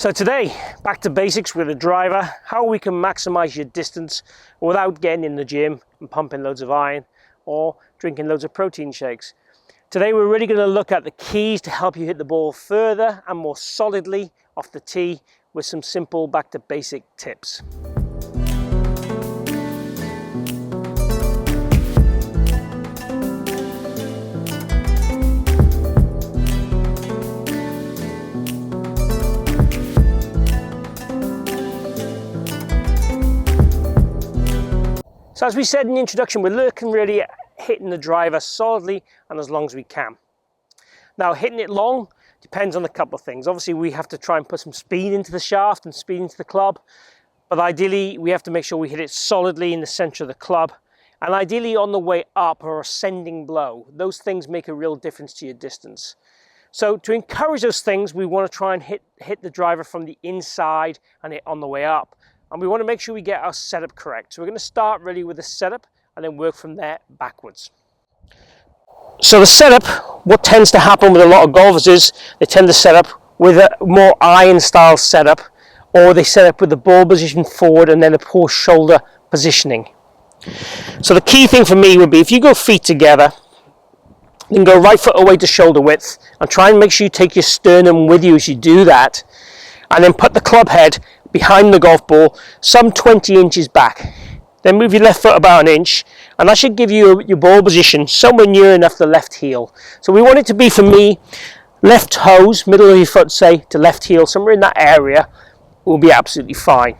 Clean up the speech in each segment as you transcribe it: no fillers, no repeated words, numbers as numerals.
So today, back to basics with a driver, how we can maximize your distance without getting in the gym and pumping loads of iron or drinking loads of protein shakes. Today we're really going to look at the keys to help you hit the ball further and more solidly off the tee with some simple back to basic tips. So as we said in the introduction, we're looking really at hitting the driver solidly and as long as we can. Now hitting it long depends on a couple of things. Obviously we have to try and put some speed into the shaft and speed into the club, but ideally we have to make sure we hit it solidly in the center of the club, and ideally on the way up or ascending blow. Those things make a real difference to your distance. So to encourage those things, we want to try and hit the driver from the inside and hit on the way up. And we want to make sure we get our setup correct. So we're going to start really with the setup and then work from there backwards. So the setup, what tends to happen with a lot of golfers is they tend to set up with a more iron style setup, or they set up with the ball position forward and then a poor shoulder positioning. So the key thing for me would be if you go feet together, then go right foot away to shoulder width and try and make sure you take your sternum with you as you do that, and then put the club head behind the golf ball some 20 inches back. Then move your left foot about an inch, and that should give you your ball position somewhere near enough the left heel. So we want it to be, for me, left toes, middle of your foot say, to left heel, somewhere in that area will be absolutely fine.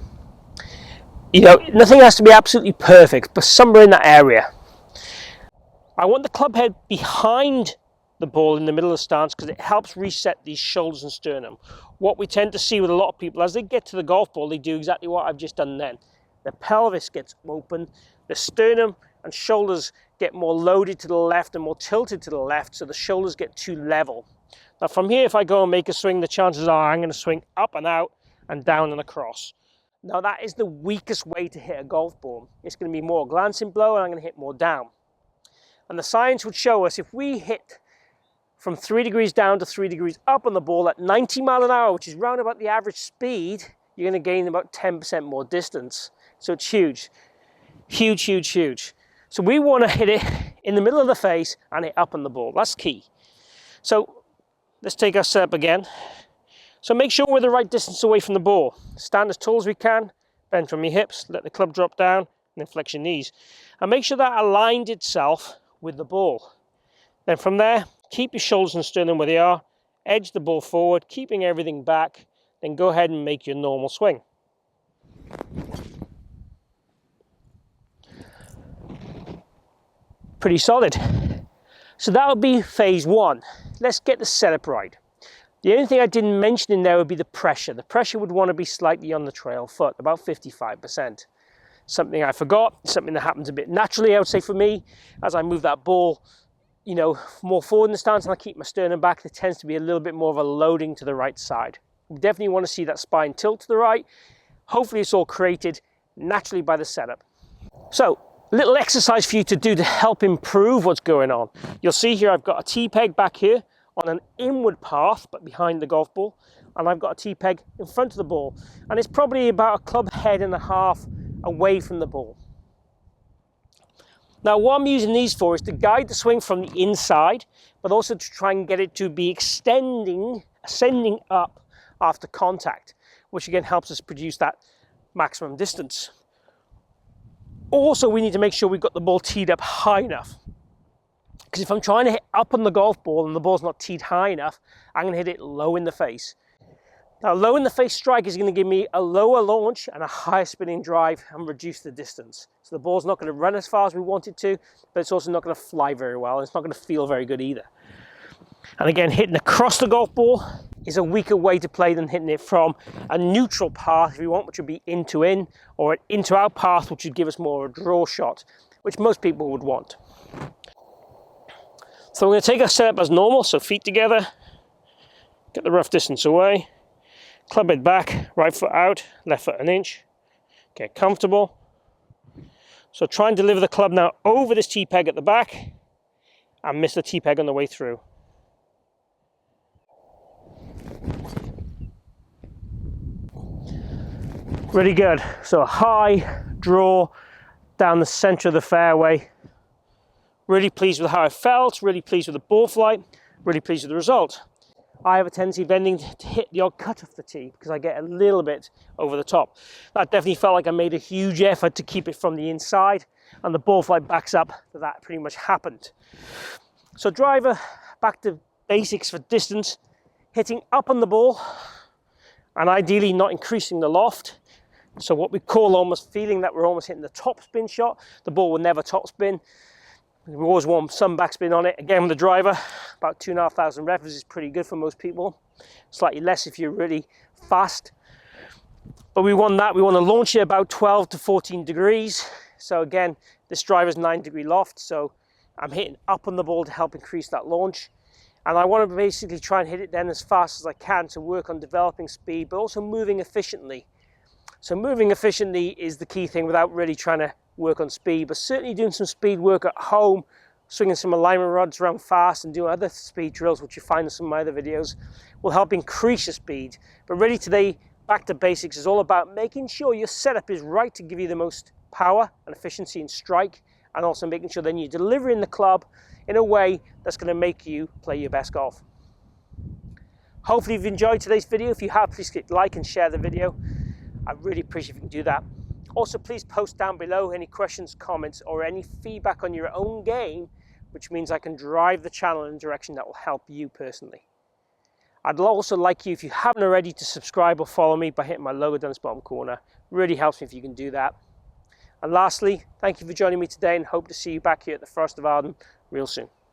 You know, nothing has to be absolutely perfect, but somewhere in that area. I want the club head behind the ball in the middle of the stance because it helps reset these shoulders and sternum. What we tend to see with a lot of people, as they get to the golf ball, they do exactly what I've just done then. The pelvis gets open, the sternum and shoulders get more loaded to the left and more tilted to the left, so the shoulders get too level. Now from here, if I go and make a swing, the chances are I'm going to swing up and out and down and across. Now that is the weakest way to hit a golf ball. It's going to be more glancing blow and I'm going to hit more down. And the science would show us if we hit from 3 degrees down to 3 degrees up on the ball at 90 miles an hour, which is round about the average speed, you're going to gain about 10% more distance. So it's huge, huge, huge, huge. So we want to hit it in the middle of the face and hit up on the ball. That's key. So let's take our setup again. So make sure we're the right distance away from the ball. Stand as tall as we can, bend from your hips, let the club drop down, and then flex your knees. And make sure that aligned itself with the ball. Then from there, keep your shoulders and sternum where they are, edge the ball forward, keeping everything back, then go ahead and make your normal swing. Pretty solid. So that would be phase one. Let's get the setup right. The only thing I didn't mention in there would be the pressure. The pressure would want to be slightly on the trail foot, about 55%. Something I forgot, something that happens a bit naturally, I would say, for me, as I move that ball, you know, more forward in the stance and I keep my sternum back, there tends to be a little bit more of a loading to the right side. We definitely want to see that spine tilt to the right. Hopefully it's all created naturally by the setup. So, a little exercise for you to do to help improve what's going on. You'll see here I've got a tee peg back here on an inward path, but behind the golf ball, and I've got a tee peg in front of the ball, and it's probably about a club head and a half away from the ball. Now what I'm using these for is to guide the swing from the inside, but also to try and get it to be ascending up after contact, which again helps us produce that maximum distance. Also, we need to make sure we've got the ball teed up high enough, because if I'm trying to hit up on the golf ball and the ball's not teed high enough, I'm going to hit it low in the face. Now low in the face strike is going to give me a lower launch and a higher spinning drive and reduce the distance. So the ball's not going to run as far as we want it to, but it's also not going to fly very well. It's not going to feel very good either. And again, hitting across the golf ball is a weaker way to play than hitting it from a neutral path, if you want, which would be in to in, or an in to out path, which would give us more of a draw shot, which most people would want. So we're going to take our setup as normal, so feet together, get the rough distance away, club head back, right foot out, left foot an inch, get comfortable. So try and deliver the club now over this tee peg at the back and miss the tee peg on the way through. Really good. So high draw down the center of the fairway. Really pleased with how I felt, really pleased with the ball flight, really pleased with the result. I have a tendency of ending to hit the odd cut off the tee because I get a little bit over the top. That definitely felt like I made a huge effort to keep it from the inside, and the ball flight backs up that pretty much happened. So driver, back to basics for distance, hitting up on the ball, and ideally not increasing the loft. So what we call almost feeling that we're almost hitting the top spin shot. The ball will never top spin. We always want some backspin on it. Again, with the driver, about 2,500 reps is pretty good for most people. Slightly less if you're really fast. But we want that. We want to launch it about 12 to 14 degrees. So again, this driver's 9-degree loft. So I'm hitting up on the ball to help increase that launch. And I want to basically try and hit it then as fast as I can to work on developing speed, but also moving efficiently. So moving efficiently is the key thing without really trying to work on speed, but certainly doing some speed work at home, swinging some alignment rods around fast and doing other speed drills, which you find in some of my other videos, will help increase your speed. But really today, back to basics is all about making sure your setup is right to give you the most power and efficiency in strike, and also making sure then you're delivering the club in a way that's going to make you play your best golf. Hopefully you've enjoyed today's video. If you have, please click like and share the video. I really appreciate if you can do that. Also, please post down below any questions, comments, or any feedback on your own game, which means I can drive the channel in a direction that will help you personally. I'd also like you, if you haven't already, to subscribe or follow me by hitting my logo down this bottom corner. Really helps me if you can do that. And lastly, thank you for joining me today, and hope to see you back here at the Forest of Arden real soon.